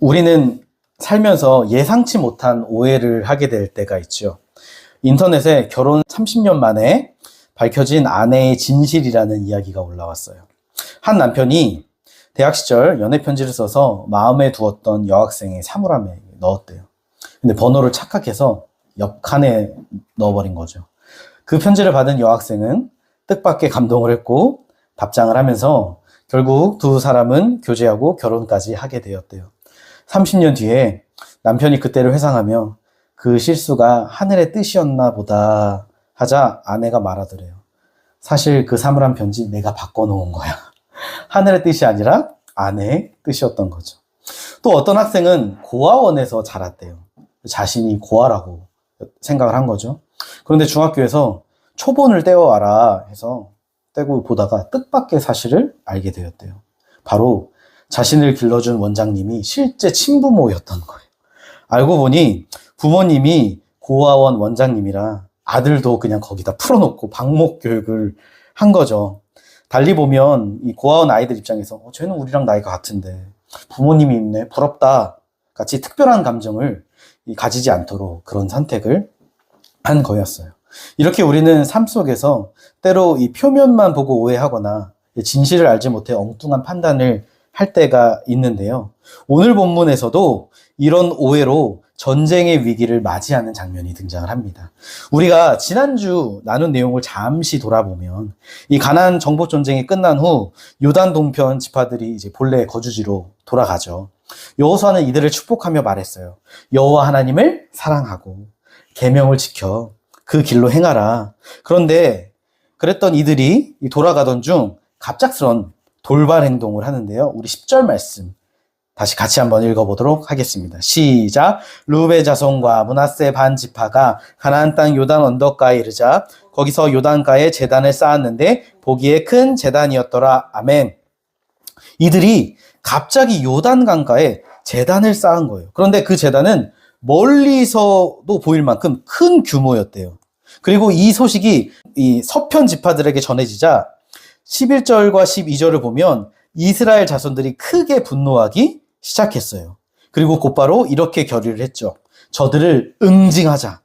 우리는 살면서 예상치 못한 오해를 하게 될 때가 있죠. 인터넷에 결혼 30년 만에 밝혀진 아내의 진실이라는 이야기가 올라왔어요. 한 남편이 대학 시절 연애 편지를 써서 마음에 두었던 여학생의 사물함에 넣었대요. 근데 번호를 착각해서 옆 칸에 넣어버린 거죠. 그 편지를 받은 여학생은 뜻밖의 감동을 했고 답장을 하면서 결국 두 사람은 교제하고 결혼까지 하게 되었대요. 30년 뒤에 남편이 그때를 회상하며 그 실수가 하늘의 뜻이었나 보다 하자 아내가 말하더래요. 사실 그 사물함 편지 내가 바꿔놓은 거야. 하늘의 뜻이 아니라 아내의 뜻이었던 거죠. 또 어떤 학생은 고아원에서 자랐대요. 자신이 고아라고 생각을 한 거죠. 그런데 중학교에서 초본을 떼어와라 해서 떼고 보다가 뜻밖의 사실을 알게 되었대요. 바로 자신을 길러준 원장님이 실제 친부모였던 거예요. 알고 보니 부모님이 고아원 원장님이라 아들도 그냥 거기다 풀어놓고 방목 교육을 한 거죠. 달리 보면 이 고아원 아이들 입장에서 쟤는 우리랑 나이가 같은데 부모님이 있네, 부럽다 같이 특별한 감정을 가지지 않도록 그런 선택을 한 거였어요. 이렇게 우리는 삶 속에서 때로 이 표면만 보고 오해하거나 진실을 알지 못해 엉뚱한 판단을 할 때가 있는데요. 오늘 본문에서도 이런 오해로 전쟁의 위기를 맞이하는 장면이 등장을 합니다. 우리가 지난주 나눈 내용을 잠시 돌아보면 이 가나안 정복 전쟁이 끝난 후 요단 동편 지파들이 이제 본래 거주지로 돌아가죠. 여호수아는 이들을 축복하며 말했어요. 여호와 하나님을 사랑하고 계명을 지켜 그 길로 행하라. 그런데 그랬던 이들이 돌아가던 중 갑작스런 돌발 행동을 하는데요. 우리 10절 말씀 다시 같이 한번 읽어보도록 하겠습니다. 시작. 르우벤 자손과 므낫세 반 지파가 가나안 땅 요단 언덕가에 이르자 거기서 요단가에 제단을 쌓았는데 보기에 큰 제단이었더라. 아멘. 이들이 갑자기 요단 강가에 제단을 쌓은 거예요. 그런데 그 제단은 멀리서도 보일 만큼 큰 규모였대요. 그리고 이 소식이 이 서편 지파들에게 전해지자 11절과 12절을 보면 이스라엘 자손들이 크게 분노하기 시작했어요. 그리고 곧바로 이렇게 결의를 했죠. 저들을 응징하자.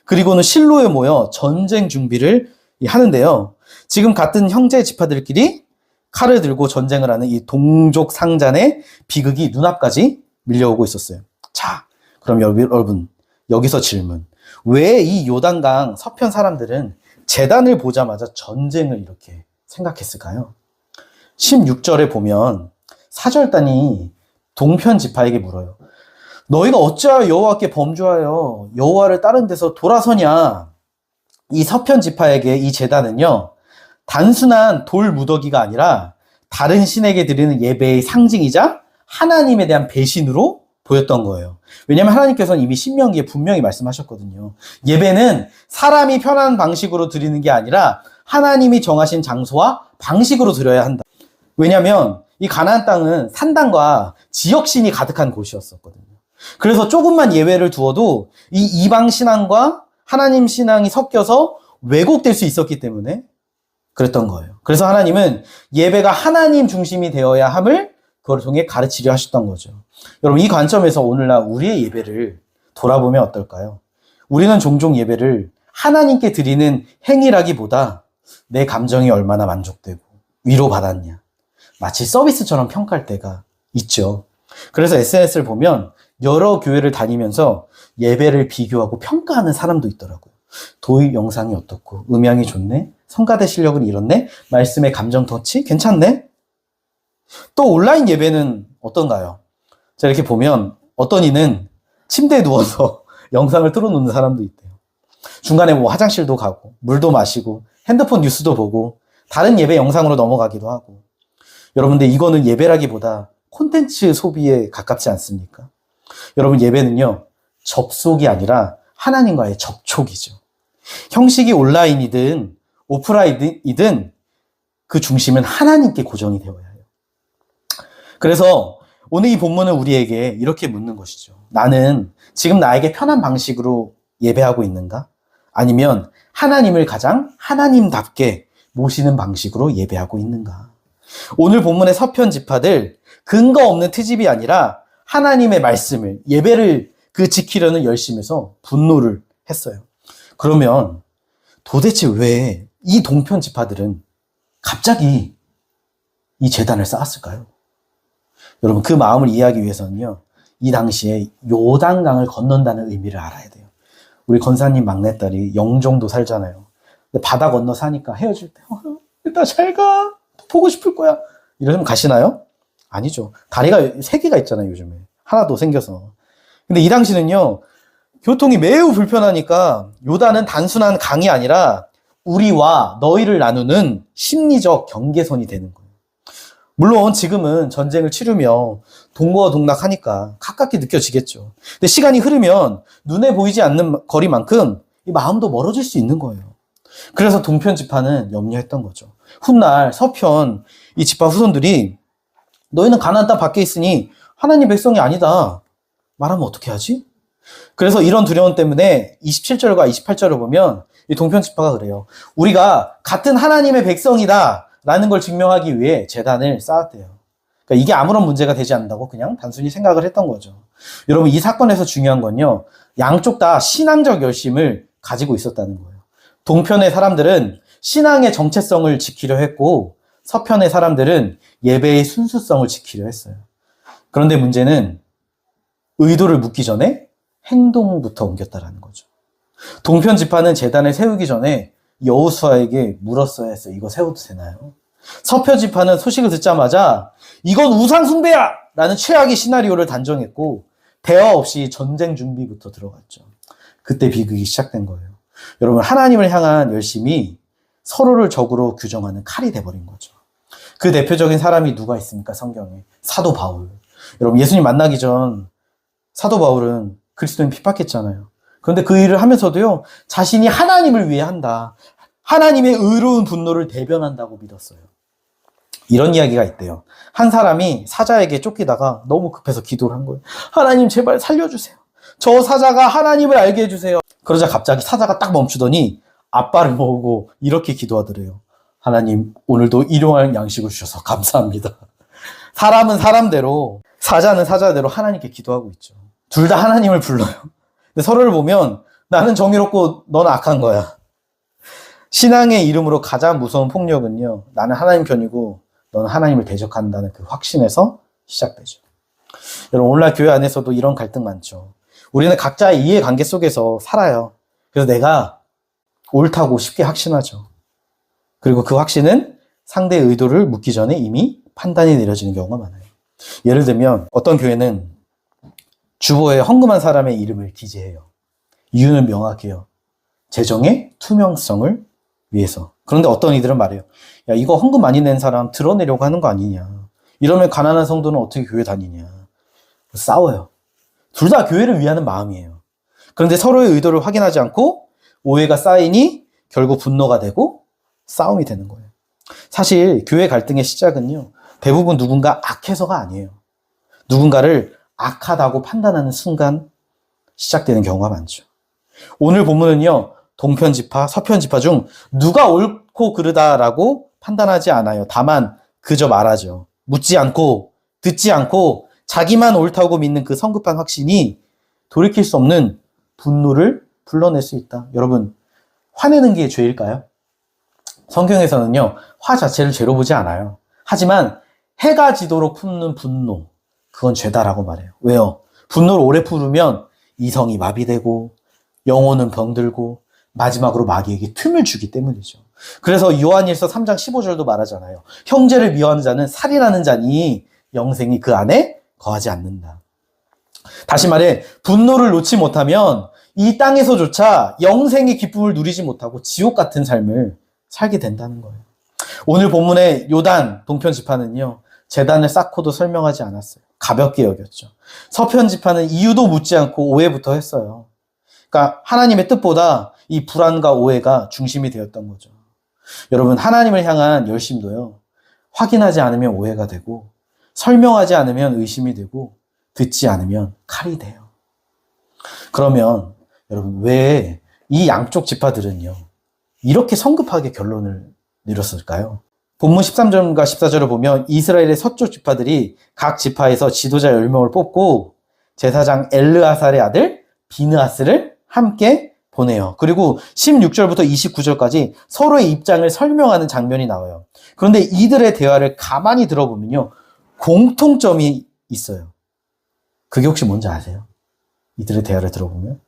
그리고는 실로에 모여 전쟁 준비를 하는데요. 지금 같은 형제 지파들끼리 칼을 들고 전쟁을 하는 이 동족 상잔의 비극이 눈앞까지 밀려오고 있었어요. 자, 그럼 여러분 여기서 질문. 왜 이 요단강 서편 사람들은 제단을 보자마자 전쟁을 이렇게 생각했을까요? 16절에 보면 사절단이 동편 지파에게 물어요. 너희가 어찌하여 여호와께 범죄하여 여호와를 다른 데서 돌아서냐? 이 서편 지파에게 이 제단은요, 단순한 돌 무더기가 아니라 다른 신에게 드리는 예배의 상징이자 하나님에 대한 배신으로 보였던 거예요. 왜냐하면 하나님께서는 이미 신명기에 분명히 말씀하셨거든요. 예배는 사람이 편한 방식으로 드리는 게 아니라 하나님이 정하신 장소와 방식으로 드려야 한다. 왜냐하면 이 가나안 땅은 산당과 지역신이 가득한 곳이었었거든요. 그래서 조금만 예외를 두어도 이 이방 신앙과 하나님 신앙이 섞여서 왜곡될 수 있었기 때문에 그랬던 거예요. 그래서 하나님은 예배가 하나님 중심이 되어야 함을 그걸 통해 가르치려 하셨던 거죠. 여러분, 이 관점에서 오늘날 우리의 예배를 돌아보면 어떨까요? 우리는 종종 예배를 하나님께 드리는 행위라기보다 내 감정이 얼마나 만족되고 위로받았냐, 마치 서비스처럼 평가할 때가 있죠. 그래서 SNS를 보면 여러 교회를 다니면서 예배를 비교하고 평가하는 사람도 있더라고요. 도입 영상이 어떻고, 음향이 좋네, 성가대 실력은 이렇네, 말씀의 감정 터치 괜찮네. 또 온라인 예배는 어떤가요? 자, 이렇게 보면 어떤 이는 침대에 누워서 영상을 틀어놓는 사람도 있대요. 중간에 뭐 화장실도 가고 물도 마시고 핸드폰 뉴스도 보고 다른 예배 영상으로 넘어가기도 하고. 여러분들, 이거는 예배라기보다 콘텐츠 소비에 가깝지 않습니까? 여러분, 예배는요, 접속이 아니라 하나님과의 접촉이죠. 형식이 온라인이든 오프라인이든 그 중심은 하나님께 고정이 되어야 해요. 그래서 오늘 이 본문은 우리에게 이렇게 묻는 것이죠. 나는 지금 나에게 편한 방식으로 예배하고 있는가? 아니면 하나님을 가장 하나님답게 모시는 방식으로 예배하고 있는가? 오늘 본문의 서편 지파들, 근거 없는 트집이 아니라 하나님의 말씀을, 예배를 지키려는 열심에서 분노를 했어요. 그러면 도대체 왜 이 동편 지파들은 갑자기 이 제단을 쌓았을까요? 여러분, 그 마음을 이해하기 위해서는요, 이 당시에 요단강을 건넌다는 의미를 알아야 돼요. 우리 권사님 막내딸이 영종도 살잖아요. 근데 바다 건너 사니까 헤어질 때, 일단 잘 가. 보고 싶을 거야. 이러면 가시나요? 아니죠. 다리가 3개가 있잖아요, 요즘에. 하나 더 생겨서. 근데 이 당시는요, 교통이 매우 불편하니까 요단은 단순한 강이 아니라 우리와 너희를 나누는 심리적 경계선이 되는 거예요. 물론 지금은 전쟁을 치르며 동거와 동락하니까 가깝게 느껴지겠죠. 근데 시간이 흐르면 눈에 보이지 않는 거리만큼 이 마음도 멀어질 수 있는 거예요. 그래서 동편 지파는 염려했던 거죠. 훗날 서편 이 지파 후손들이 너희는 가나안 땅 밖에 있으니 하나님 백성이 아니다 말하면 어떻게 하지? 그래서 이런 두려움 때문에 27절과 28절을 보면 이 동편 지파가 그래요. 우리가 같은 하나님의 백성이다 라는 걸 증명하기 위해 제단을 쌓았대요. 그러니까 이게 아무런 문제가 되지 않는다고 그냥 단순히 생각을 했던 거죠. 여러분, 이 사건에서 중요한 건요, 양쪽 다 신앙적 열심을 가지고 있었다는 거예요. 동편의 사람들은 신앙의 정체성을 지키려 했고 서편의 사람들은 예배의 순수성을 지키려 했어요. 그런데 문제는 의도를 묻기 전에 행동부터 옮겼다라는 거죠. 동편 지파는 제단을 세우기 전에 여호수아에게 물었어야 했어요. 이거 세워도 되나요? 서편 지파는 소식을 듣자마자 이건 우상 숭배야! 라는 최악의 시나리오를 단정했고 대화 없이 전쟁 준비부터 들어갔죠. 그때 비극이 시작된 거예요. 여러분, 하나님을 향한 열심이 서로를 적으로 규정하는 칼이 돼버린 거죠. 그 대표적인 사람이 누가 있습니까? 성경에. 사도 바울. 여러분, 예수님 만나기 전 사도 바울은 그리스도인 핍박했잖아요. 그런데 그 일을 하면서도요, 자신이 하나님을 위해 한다. 하나님의 의로운 분노를 대변한다고 믿었어요. 이런 이야기가 있대요. 한 사람이 사자에게 쫓기다가 너무 급해서 기도를 한 거예요. 하나님 제발 살려주세요. 저 사자가 하나님을 알게 해주세요. 그러자 갑자기 사자가 딱 멈추더니 앞발을 모으고 이렇게 기도하더래요. 하나님, 오늘도 일용할 양식을 주셔서 감사합니다. 사람은 사람대로, 사자는 사자대로 하나님께 기도하고 있죠. 둘 다 하나님을 불러요. 근데 서로를 보면 나는 정의롭고 너는 악한 거야. 신앙의 이름으로 가장 무서운 폭력은요, 나는 하나님 편이고 너는 하나님을 대적한다는 그 확신에서 시작되죠. 여러분, 오늘날 교회 안에서도 이런 갈등 많죠. 우리는 각자의 이해관계 속에서 살아요. 그래서 내가 옳다고 쉽게 확신하죠. 그리고 그 확신은 상대의 의도를 묻기 전에 이미 판단이 내려지는 경우가 많아요. 예를 들면 어떤 교회는 주보에 헌금한 사람의 이름을 기재해요. 이유는 명확해요. 재정의 투명성을 위해서. 그런데 어떤 이들은 말해요. 야, 이거 헌금 많이 낸 사람 드러내려고 하는 거 아니냐. 이러면 가난한 성도는 어떻게 교회 다니냐. 싸워요. 둘 다 교회를 위하는 마음이에요. 그런데 서로의 의도를 확인하지 않고 오해가 쌓이니 결국 분노가 되고 싸움이 되는 거예요. 사실 교회 갈등의 시작은요, 대부분 누군가 악해서가 아니에요. 누군가를 악하다고 판단하는 순간 시작되는 경우가 많죠. 오늘 본문은요, 동편 지파, 서편 지파 중 누가 옳고 그르다라고 판단하지 않아요. 다만 그저 말하죠. 묻지 않고 듣지 않고 자기만 옳다고 믿는 그 성급한 확신이 돌이킬 수 없는 분노를 불러낼 수 있다. 여러분, 화내는 게 죄일까요? 성경에서는요, 화 자체를 죄로 보지 않아요. 하지만 해가 지도록 품는 분노, 그건 죄다라고 말해요. 왜요? 분노를 오래 풀으면 이성이 마비되고 영혼은 병들고 마지막으로 마귀에게 틈을 주기 때문이죠. 그래서 요한일서 3장 15절도 말하잖아요. 형제를 미워하는 자는 살인하는 자니 영생이 그 안에 거하지 않는다. 다시 말해, 분노를 놓지 못하면 이 땅에서조차 영생의 기쁨을 누리지 못하고 지옥 같은 삶을 살게 된다는 거예요. 오늘 본문의 요단 동편 지파는요, 제단을 쌓고도 설명하지 않았어요. 가볍게 여겼죠. 서편 지파는 이유도 묻지 않고 오해부터 했어요. 그러니까 하나님의 뜻보다 이 불안과 오해가 중심이 되었던 거죠. 여러분, 하나님을 향한 열심도요, 확인하지 않으면 오해가 되고 설명하지 않으면 의심이 되고 듣지 않으면 칼이 돼요. 그러면 여러분, 왜 이 양쪽 지파들은요, 이렇게 성급하게 결론을 내렸을까요? 본문 13절과 14절을 보면 이스라엘의 서쪽 지파들이 각 지파에서 지도자 10명을 뽑고 제사장 엘르아살의 아들 비느하스를 함께 보내요. 그리고 16절부터 29절까지 서로의 입장을 설명하는 장면이 나와요. 그런데 이들의 대화를 가만히 들어보면요, 공통점이 있어요. 그게 혹시 뭔지 아세요? 이들의 대화를 들어보면?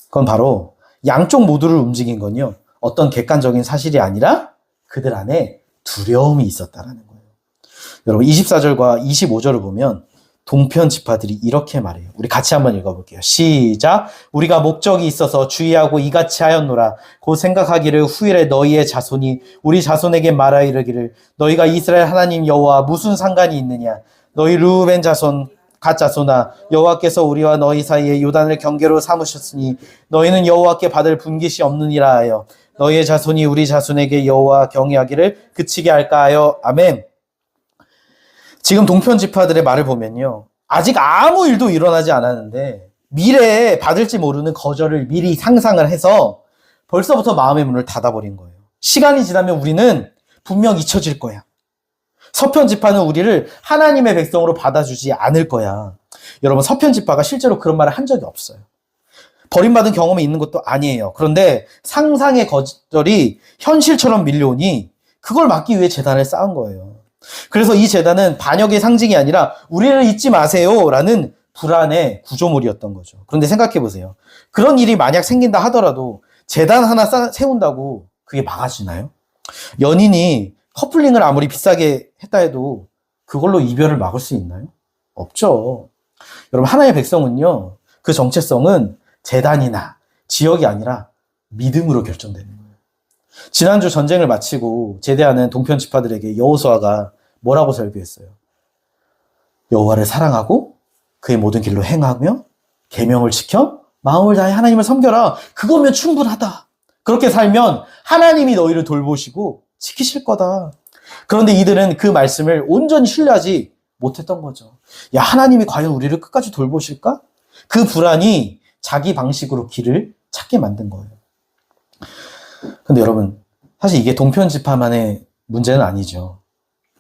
그건 바로 양쪽 모두를 움직인 건요, 어떤 객관적인 사실이 아니라 그들 안에 두려움이 있었다라는 거예요. 여러분 24절과 25절을 보면 동편 지파들이 이렇게 말해요. 우리 같이 한번 읽어볼게요. 시작. 우리가 목적이 있어서 주의하고 이같이 하였노라. 곧 생각하기를 후일에 너희의 자손이 우리 자손에게 말하 이르기를 너희가 이스라엘 하나님 여호와 무슨 상관이 있느냐. 너희 르우벤 자손 갓 자손아 여호와께서 우리와 너희 사이에 요단을 경계로 삼으셨으니 너희는 여호와께 받을 분깃이 없느니라 하여 너희의 자손이 우리 자손에게 여호와 경외하기를 그치게 할까 하여. 아멘. 지금 동편 지파들의 말을 보면요, 아직 아무 일도 일어나지 않았는데 미래에 받을지 모르는 거절을 미리 상상을 해서 벌써부터 마음의 문을 닫아버린 거예요. 시간이 지나면 우리는 분명 잊혀질 거야. 서편 지파는 우리를 하나님의 백성으로 받아주지 않을 거야. 여러분, 서편 지파가 실제로 그런 말을 한 적이 없어요. 버림받은 경험이 있는 것도 아니에요. 그런데 상상의 거절이 현실처럼 밀려오니 그걸 막기 위해 제단을 쌓은 거예요. 그래서 이 제단은 반역의 상징이 아니라 우리를 잊지 마세요 라는 불안의 구조물이었던 거죠. 그런데 생각해 보세요. 그런 일이 만약 생긴다 하더라도 제단 하나 세운다고 그게 막아지나요? 연인이 커플링을 아무리 비싸게 했다 해도 그걸로 이별을 막을 수 있나요? 없죠. 여러분, 하나님의 백성은요, 그 정체성은 제단이나 지역이 아니라 믿음으로 결정되는 거예요. 지난주 전쟁을 마치고 제대하는 동편 지파들에게 여호수아가 뭐라고 설교했어요? 여호와를 사랑하고 그의 모든 길로 행하며 계명을 지켜 마음을 다해 하나님을 섬겨라. 그거면 충분하다. 그렇게 살면 하나님이 너희를 돌보시고 지키실 거다. 그런데 이들은 그 말씀을 온전히 신뢰하지 못했던 거죠. 야, 하나님이 과연 우리를 끝까지 돌보실까? 그 불안이 자기 방식으로 길을 찾게 만든 거예요. 근데 여러분, 사실 이게 동편 지파만의 문제는 아니죠.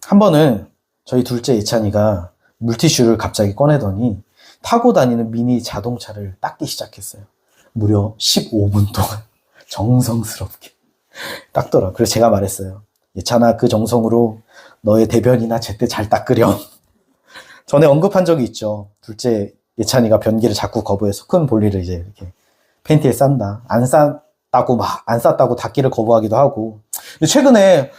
한 번은 저희 둘째 예찬이가 물티슈를 갑자기 꺼내더니 타고 다니는 미니 자동차를 닦기 시작했어요. 무려 15분 동안 정성스럽게 닦더라. 그래서 제가 말했어요. 예찬아, 그 정성으로 너의 대변이나 제때 잘 닦으렴. 전에 언급한 적이 있죠. 둘째 예찬이가 변기를 자꾸 거부해서 큰 볼일을 이제 이렇게 팬티에 싼다. 안 쌌다고 닦기를 거부하기도 하고. 근데 최근에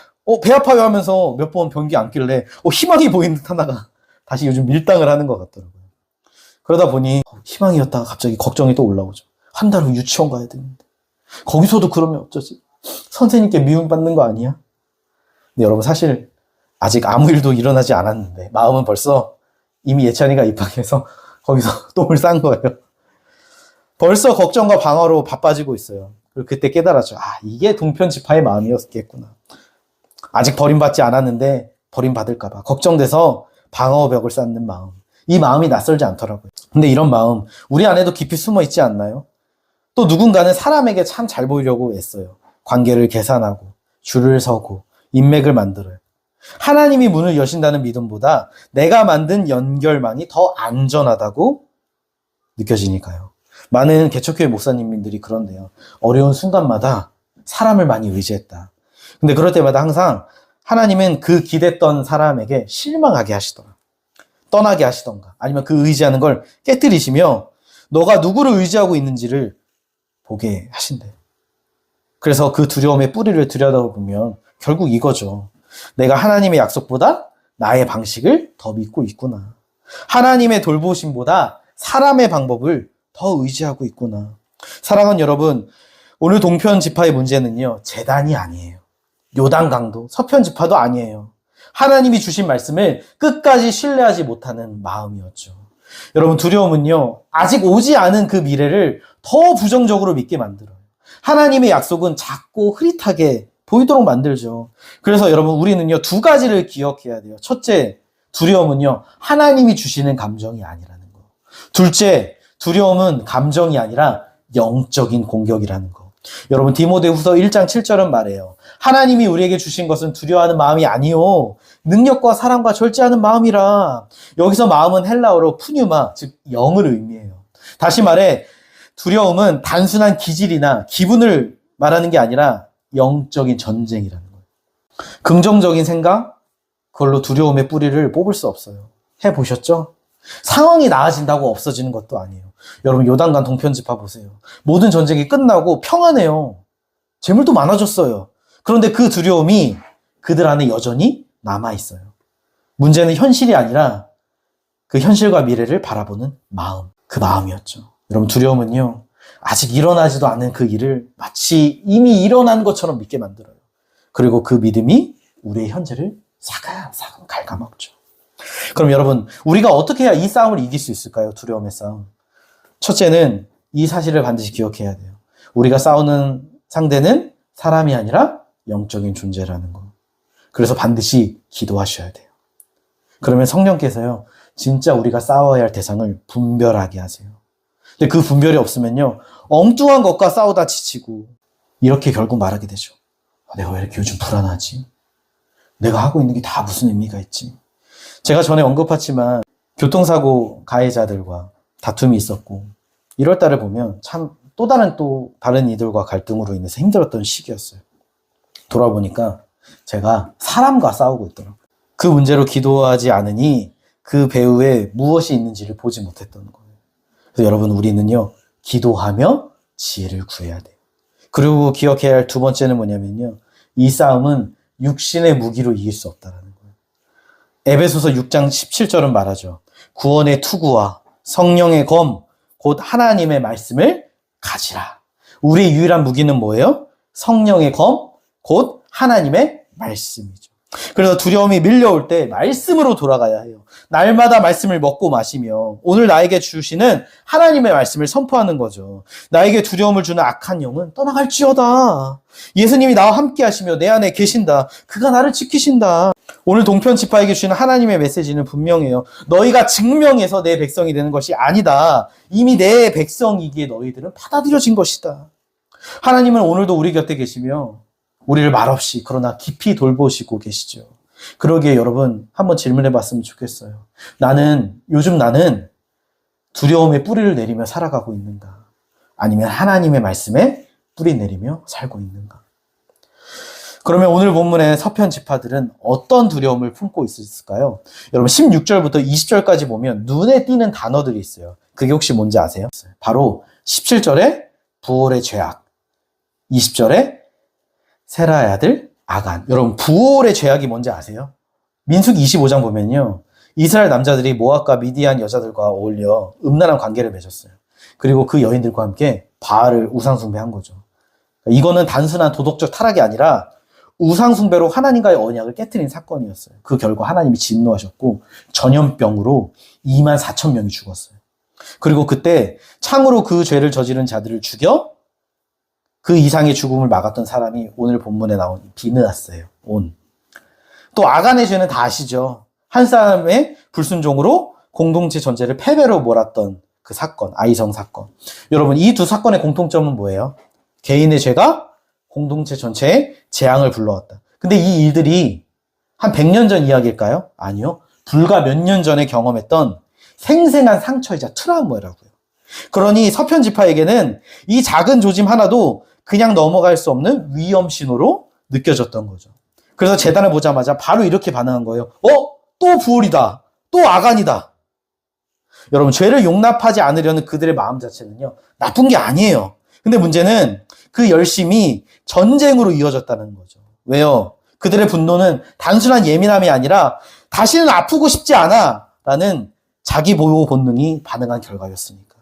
배 아파요 하면서 몇 번 변기 안길래 희망이 보이는 듯 하다가 다시 요즘 밀당을 하는 것 같더라고요. 그러다 보니 희망이었다가 갑자기 걱정이 또 올라오죠. 한 달 후 유치원 가야 되는데 거기서도 그러면 어쩌지? 선생님께 미움받는 거 아니야? 근데 여러분, 사실 아직 아무 일도 일어나지 않았는데 마음은 벌써 이미 예찬이가 입학해서 거기서 똥을 싼 거예요. 벌써 걱정과 방어로 바빠지고 있어요. 그리고 그때 깨달았죠. 이게 동편 지파의 마음이었겠구나. 아직 버림받지 않았는데 버림받을까봐 걱정돼서 방어벽을 쌓는 마음. 이 마음이 낯설지 않더라고요. 근데 이런 마음 우리 안에도 깊이 숨어 있지 않나요? 또 누군가는 사람에게 참 잘 보이려고 애써요. 관계를 계산하고 줄을 서고 인맥을 만들어요. 하나님이 문을 여신다는 믿음보다 내가 만든 연결망이 더 안전하다고 느껴지니까요. 많은 개척교회 목사님들이 그런데요. 어려운 순간마다 사람을 많이 의지했다. 근데 그럴 때마다 항상 하나님은 그 기댔던 사람에게 실망하게 하시더라. 떠나게 하시던가 아니면 그 의지하는 걸 깨뜨리시며 너가 누구를 의지하고 있는지를 보게 하신대요. 그래서 그 두려움의 뿌리를 들여다보면 결국 이거죠. 내가 하나님의 약속보다 나의 방식을 더 믿고 있구나. 하나님의 돌보심보다 사람의 방법을 더 의지하고 있구나. 사랑하는 여러분, 오늘 동편 지파의 문제는요, 제단이 아니에요. 요단 강도, 서편 지파도 아니에요. 하나님이 주신 말씀을 끝까지 신뢰하지 못하는 마음이었죠. 여러분, 두려움은요, 아직 오지 않은 그 미래를 더 부정적으로 믿게 만들어요. 하나님의 약속은 작고 흐릿하게 보이도록 만들죠. 그래서 여러분, 우리는요, 두 가지를 기억해야 돼요. 첫째, 두려움은요, 하나님이 주시는 감정이 아니라는 거. 둘째, 두려움은 감정이 아니라 영적인 공격이라는 거. 여러분 디모데후서 1장 7절은 말해요. 하나님이 우리에게 주신 것은 두려워하는 마음이 아니요 능력과 사랑과 절제하는 마음이라. 여기서 마음은 헬라어로 푸뉴마, 즉 영을 의미해요. 다시 말해 두려움은 단순한 기질이나 기분을 말하는 게 아니라 영적인 전쟁이라는 거예요. 긍정적인 생각, 그걸로 두려움의 뿌리를 뽑을 수 없어요. 해보셨죠? 상황이 나아진다고 없어지는 것도 아니에요. 여러분 요단강 동편지파 보세요. 모든 전쟁이 끝나고 평안해요. 재물도 많아졌어요. 그런데 그 두려움이 그들 안에 여전히 남아있어요. 문제는 현실이 아니라 그 현실과 미래를 바라보는 마음, 그 마음이었죠. 여러분 두려움은요, 아직 일어나지도 않은 그 일을 마치 이미 일어난 것처럼 믿게 만들어요. 그리고 그 믿음이 우리의 현재를 사근사근 갉아먹죠. 그럼 여러분, 우리가 어떻게 해야 이 싸움을 이길 수 있을까요? 두려움의 싸움. 첫째는 이 사실을 반드시 기억해야 돼요. 우리가 싸우는 상대는 사람이 아니라 영적인 존재라는 거. 그래서 반드시 기도하셔야 돼요. 그러면 성령께서요, 진짜 우리가 싸워야 할 대상을 분별하게 하세요. 근데 그 분별이 없으면요, 엉뚱한 것과 싸우다 지치고 이렇게 결국 말하게 되죠. 내가 왜 이렇게 요즘 불안하지? 내가 하고 있는 게 다 무슨 의미가 있지? 제가 전에 언급했지만 교통사고 가해자들과 다툼이 있었고 1월 달을 보면 참 또 다른 이들과 갈등으로 인해서 힘들었던 시기였어요. 돌아보니까 제가 사람과 싸우고 있더라고요. 그 문제로 기도하지 않으니 그 배후에 무엇이 있는지를 보지 못했던 거예요. 그래서 여러분 우리는요, 기도하며 지혜를 구해야 돼요. 그리고 기억해야 할 두 번째는 뭐냐면요, 이 싸움은 육신의 무기로 이길 수 없다라는 거예요. 에베소서 6장 17절은 말하죠. 구원의 투구와 성령의 검, 곧 하나님의 말씀을 가지라. 우리의 유일한 무기는 뭐예요? 성령의 검, 곧 하나님의 말씀이죠. 그래서 두려움이 밀려올 때 말씀으로 돌아가야 해요. 날마다 말씀을 먹고 마시며 오늘 나에게 주시는 하나님의 말씀을 선포하는 거죠. 나에게 두려움을 주는 악한 영은 떠나갈지어다. 예수님이 나와 함께 하시며 내 안에 계신다. 그가 나를 지키신다. 오늘 동편 지파에게 주시는 하나님의 메시지는 분명해요. 너희가 증명해서 내 백성이 되는 것이 아니다. 이미 내 백성이기에 너희들은 받아들여진 것이다. 하나님은 오늘도 우리 곁에 계시며 우리를 말없이 그러나 깊이 돌보시고 계시죠. 그러기에 여러분 한번 질문해 봤으면 좋겠어요. 요즘 나는 두려움의 뿌리를 내리며 살아가고 있는가? 아니면 하나님의 말씀에 뿌리 내리며 살고 있는가? 그러면 오늘 본문의 서편 지파들은 어떤 두려움을 품고 있을까요? 여러분 16절부터 20절까지 보면 눈에 띄는 단어들이 있어요. 그게 혹시 뭔지 아세요? 바로 17절에 부올의 죄악, 20절에 세라의 아들 아간. 여러분 부올의 죄악이 뭔지 아세요? 민수기 25장 보면요, 이스라엘 남자들이 모압과 미디안 여자들과 어울려 음란한 관계를 맺었어요. 그리고 그 여인들과 함께 바알을 우상숭배한 거죠. 이거는 단순한 도덕적 타락이 아니라 우상숭배로 하나님과의 언약을 깨트린 사건이었어요. 그 결과 하나님이 진노하셨고 전염병으로 2만 4천 명이 죽었어요. 그리고 그때 창으로 그 죄를 저지른 자들을 죽여 그 이상의 죽음을 막았던 사람이 오늘 본문에 나온 비느하스예요. 또 아간의 죄는 다 아시죠? 한 사람의 불순종으로 공동체 전체를 패배로 몰았던 그 사건, 아이성 사건. 여러분 이 두 사건의 공통점은 뭐예요? 개인의 죄가 공동체 전체에 재앙을 불러왔다. 근데 이 일들이 한 100년 전 이야기일까요? 아니요. 불과 몇 년 전에 경험했던 생생한 상처이자 트라우마라고요. 그러니 서편 지파에게는 이 작은 조짐 하나도 그냥 넘어갈 수 없는 위험 신호로 느껴졌던 거죠. 그래서 제단을 보자마자 바로 이렇게 반응한 거예요. 또 부올이다. 또 아간이다. 여러분 죄를 용납하지 않으려는 그들의 마음 자체는요, 나쁜 게 아니에요. 근데 문제는 그 열심이 전쟁으로 이어졌다는 거죠. 왜요? 그들의 분노는 단순한 예민함이 아니라 다시는 아프고 싶지 않아 라는 자기 보호 본능이 반응한 결과였으니까.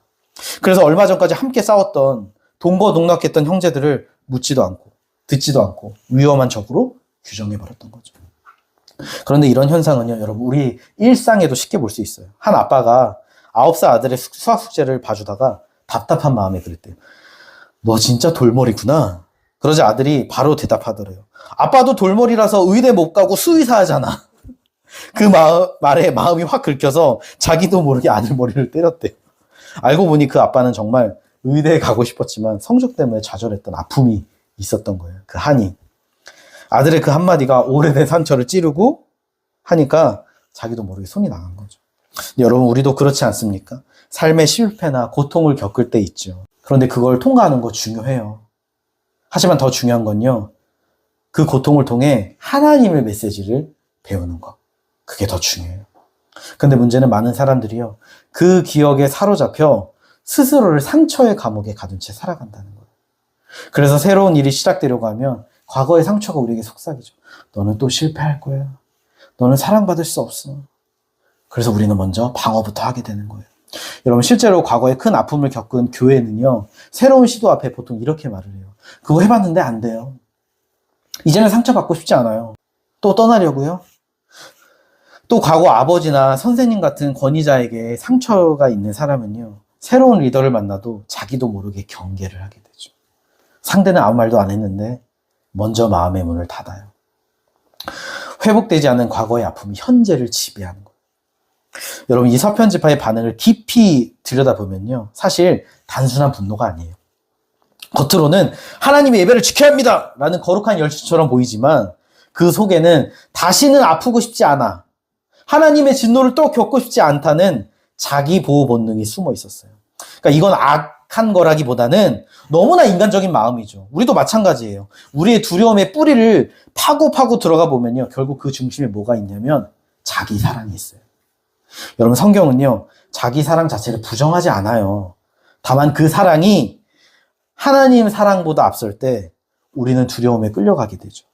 그래서 얼마 전까지 함께 싸웠던 동거동락했던 형제들을 묻지도 않고 듣지도 않고 위험한 적으로 규정해버렸던 거죠. 그런데 이런 현상은요, 여러분 우리 일상에도 쉽게 볼 수 있어요. 한 아빠가 9살 아들의 수학 숙제를 봐주다가 답답한 마음에 그랬대요. 너 진짜 돌머리구나. 그러자 아들이 바로 대답하더래요. 아빠도 돌머리라서 의대 못 가고 수의사 하잖아. 그 말에 마음이 확 긁혀서 자기도 모르게 아들 머리를 때렸대요. 알고 보니 그 아빠는 정말 의대에 가고 싶었지만 성적 때문에 좌절했던 아픔이 있었던 거예요. 그 한이. 아들의 그 한마디가 오래된 상처를 찌르고 하니까 자기도 모르게 손이 나간 거죠. 여러분, 우리도 그렇지 않습니까? 삶의 실패나 고통을 겪을 때 있죠. 그런데 그걸 통과하는 거 중요해요. 하지만 더 중요한 건요, 그 고통을 통해 하나님의 메시지를 배우는 것. 그게 더 중요해요. 근데 문제는 많은 사람들이요, 그 기억에 사로잡혀 스스로를 상처의 감옥에 가둔 채 살아간다는 거예요. 그래서 새로운 일이 시작되려고 하면 과거의 상처가 우리에게 속삭이죠. 너는 또 실패할 거야. 너는 사랑받을 수 없어. 그래서 우리는 먼저 방어부터 하게 되는 거예요. 여러분, 실제로 과거에 큰 아픔을 겪은 교회는요, 새로운 시도 앞에 보통 이렇게 말을 해요. 그거 해봤는데 안 돼요. 이제는 상처받고 싶지 않아요. 또 떠나려고요? 또 과거 아버지나 선생님 같은 권위자에게 상처가 있는 사람은요, 새로운 리더를 만나도 자기도 모르게 경계를 하게 되죠. 상대는 아무 말도 안 했는데 먼저 마음의 문을 닫아요. 회복되지 않은 과거의 아픔이 현재를 지배하는 거예요. 여러분, 이 서편지파의 반응을 깊이 들여다보면요, 사실 단순한 분노가 아니에요. 겉으로는 하나님의 예배를 지켜야 합니다 라는 거룩한 열심처럼 보이지만 그 속에는 다시는 아프고 싶지 않아, 하나님의 진노를 또 겪고 싶지 않다는 자기 보호 본능이 숨어 있었어요. 그러니까 이건 악한 거라기보다는 너무나 인간적인 마음이죠. 우리도 마찬가지예요. 우리의 두려움의 뿌리를 파고 들어가 보면요, 결국 그 중심에 뭐가 있냐면 자기 사랑이 있어요. 여러분, 성경은요, 자기 사랑 자체를 부정하지 않아요. 다만 그 사랑이 하나님 사랑보다 앞설 때 우리는 두려움에 끌려가게 되죠.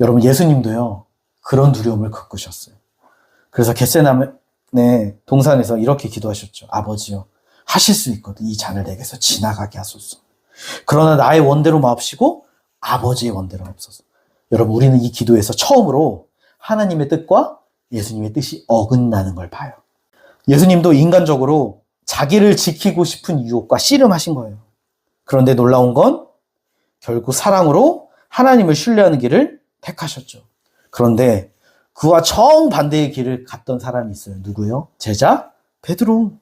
여러분, 예수님도요, 그런 두려움을 겪으셨어요. 그래서 겟세마네 동산에서 이렇게 기도하셨죠. 아버지요, 하실 수 있거든. 이 잔을 내게서 지나가게 하소서. 그러나 나의 원대로 마옵시고 아버지의 원대로 하옵소서. 여러분, 우리는 이 기도에서 처음으로 하나님의 뜻과 예수님의 뜻이 어긋나는 걸 봐요. 예수님도 인간적으로 자기를 지키고 싶은 유혹과 씨름하신 거예요. 그런데 놀라운 건 결국 사랑으로 하나님을 신뢰하는 길을 택하셨죠. 그런데 그와 정반대의 길을 갔던 사람이 있어요. 누구요? 제자 베드로.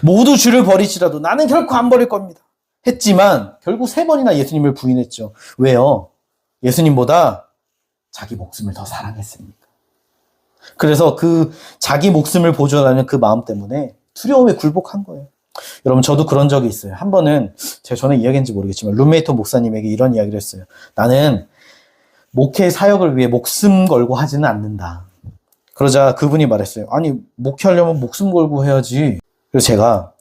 모두 주를 버리시라도 나는 결코 안 버릴 겁니다 했지만 결국 3번이나 예수님을 부인했죠. 왜요? 예수님보다 자기 목숨을 더 사랑했으니까. 그래서 그 자기 목숨을 보존하는 그 마음 때문에 두려움에 굴복한 거예요. 여러분, 저도 그런 적이 있어요. 한 번은 제가 전에 이야기했는지 모르겠지만 룸메이트 목사님에게 이런 이야기를 했어요. 나는 목회 사역을 위해 목숨 걸고 하지는 않는다. 그러자 그분이 말했어요. 아니, 목회하려면 목숨 걸고 해야지. 그래서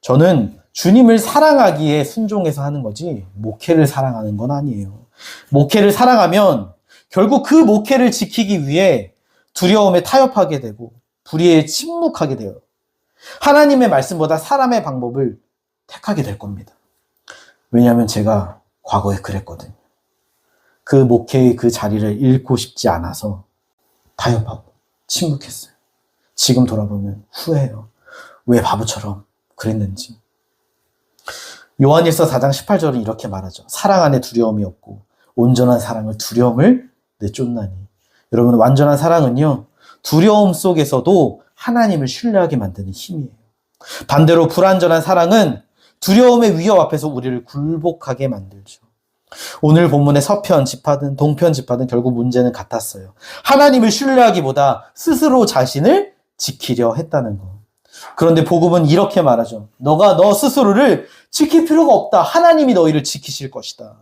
저는 주님을 사랑하기에 순종해서 하는 거지 목회를 사랑하는 건 아니에요. 목회를 사랑하면 결국 그 목회를 지키기 위해 두려움에 타협하게 되고 불의에 침묵하게 돼요. 하나님의 말씀보다 사람의 방법을 택하게 될 겁니다. 왜냐하면 제가 과거에 그랬거든요. 그 목회의 그 자리를 잃고 싶지 않아서 타협하고 침묵했어요. 지금 돌아보면 후회해요. 왜 바보처럼 그랬는지. 요한일서 4장 18절은 이렇게 말하죠. 사랑 안에 두려움이 없고 온전한 사랑을 두려움을 내쫓나니. 여러분, 완전한 사랑은요, 두려움 속에서도 하나님을 신뢰하게 만드는 힘이에요. 반대로 불완전한 사랑은 두려움의 위협 앞에서 우리를 굴복하게 만들죠. 오늘 본문의 서편 지파든 동편 지파든 결국 문제는 같았어요. 하나님을 신뢰하기보다 스스로 자신을 지키려 했다는 거. 그런데 복음은 이렇게 말하죠. 너가 너 스스로를 지킬 필요가 없다. 하나님이 너희를 지키실 것이다.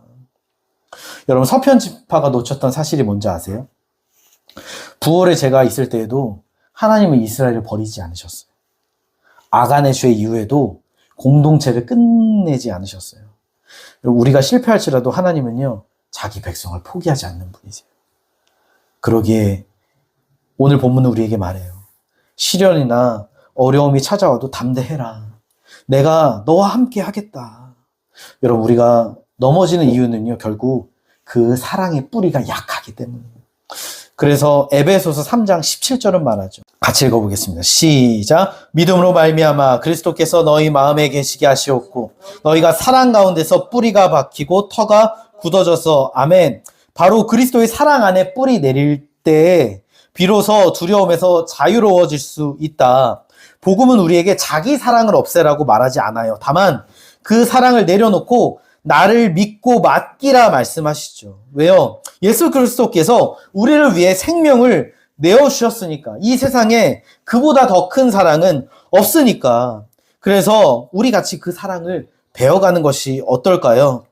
여러분, 서편 지파가 놓쳤던 사실이 뭔지 아세요? 부월에 제가 있을 때에도 하나님은 이스라엘을 버리지 않으셨어요. 아간의 죄 이후에도 공동체를 끝내지 않으셨어요. 우리가 실패할지라도 하나님은요, 자기 백성을 포기하지 않는 분이세요. 그러기에 오늘 본문은 우리에게 말해요. 시련이나 어려움이 찾아와도 담대해라. 내가 너와 함께 하겠다. 여러분, 우리가 넘어지는 이유는요, 결국 그 사랑의 뿌리가 약하기 때문이에요. 그래서 에베소서 3장 17절은 말하죠. 같이 읽어보겠습니다. 시작. 믿음으로 말미암아 그리스도께서 너희 마음에 계시게 하시었고 너희가 사랑 가운데서 뿌리가 박히고 터가 굳어져서 아멘. 바로 그리스도의 사랑 안에 뿌리 내릴 때에 비로소 두려움에서 자유로워질 수 있다. 복음은 우리에게 자기 사랑을 없애라고 말하지 않아요. 다만 그 사랑을 내려놓고 나를 믿고 맡기라 말씀하시죠. 왜요? 예수 그리스도께서 우리를 위해 생명을 내어주셨으니까. 이 세상에 그보다 더 큰 사랑은 없으니까. 그래서 우리 같이 그 사랑을 배워가는 것이 어떨까요?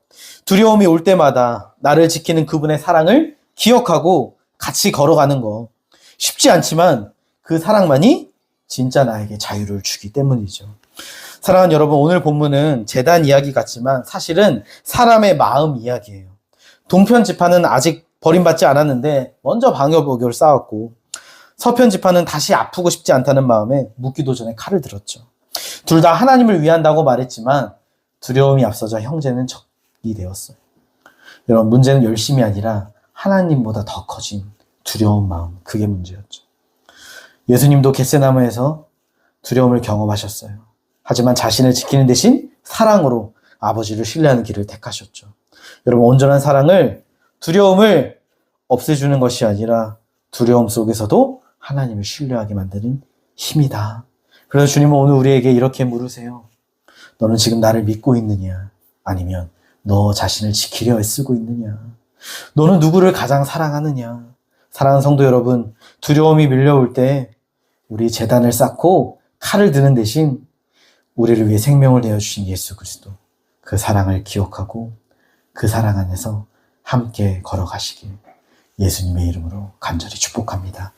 두려움이 올 때마다 나를 지키는 그분의 사랑을 기억하고 같이 걸어가는 거. 쉽지 않지만 그 사랑만이 진짜 나에게 자유를 주기 때문이죠. 사랑하는 여러분, 오늘 본문은 제단 이야기 같지만 사실은 사람의 마음 이야기예요. 동편 지파는 아직 버림받지 않았는데 먼저 방역벽을 쌓았고, 서편 지파는 다시 아프고 싶지 않다는 마음에 묻기도 전에 칼을 들었죠. 둘 다 하나님을 위한다고 말했지만 두려움이 앞서자 형제는 적이 되었어요. 여러분, 문제는 열심이 아니라 하나님보다 더 커진 두려운 마음, 그게 문제였죠. 예수님도 겟세마네에서 두려움을 경험하셨어요. 하지만 자신을 지키는 대신 사랑으로 아버지를 신뢰하는 길을 택하셨죠. 여러분, 온전한 사랑을, 두려움을 없애주는 것이 아니라 두려움 속에서도 하나님을 신뢰하게 만드는 힘이다. 그래서 주님은 오늘 우리에게 이렇게 물으세요. 너는 지금 나를 믿고 있느냐? 아니면 너 자신을 지키려 애쓰고 있느냐? 너는 누구를 가장 사랑하느냐? 사랑하는 성도 여러분, 두려움이 밀려올 때 우리 제단을 쌓고 칼을 드는 대신 우리를 위해 생명을 내어주신 예수 그리스도, 그 사랑을 기억하고 그 사랑 안에서 함께 걸어가시길 예수님의 이름으로 간절히 축복합니다.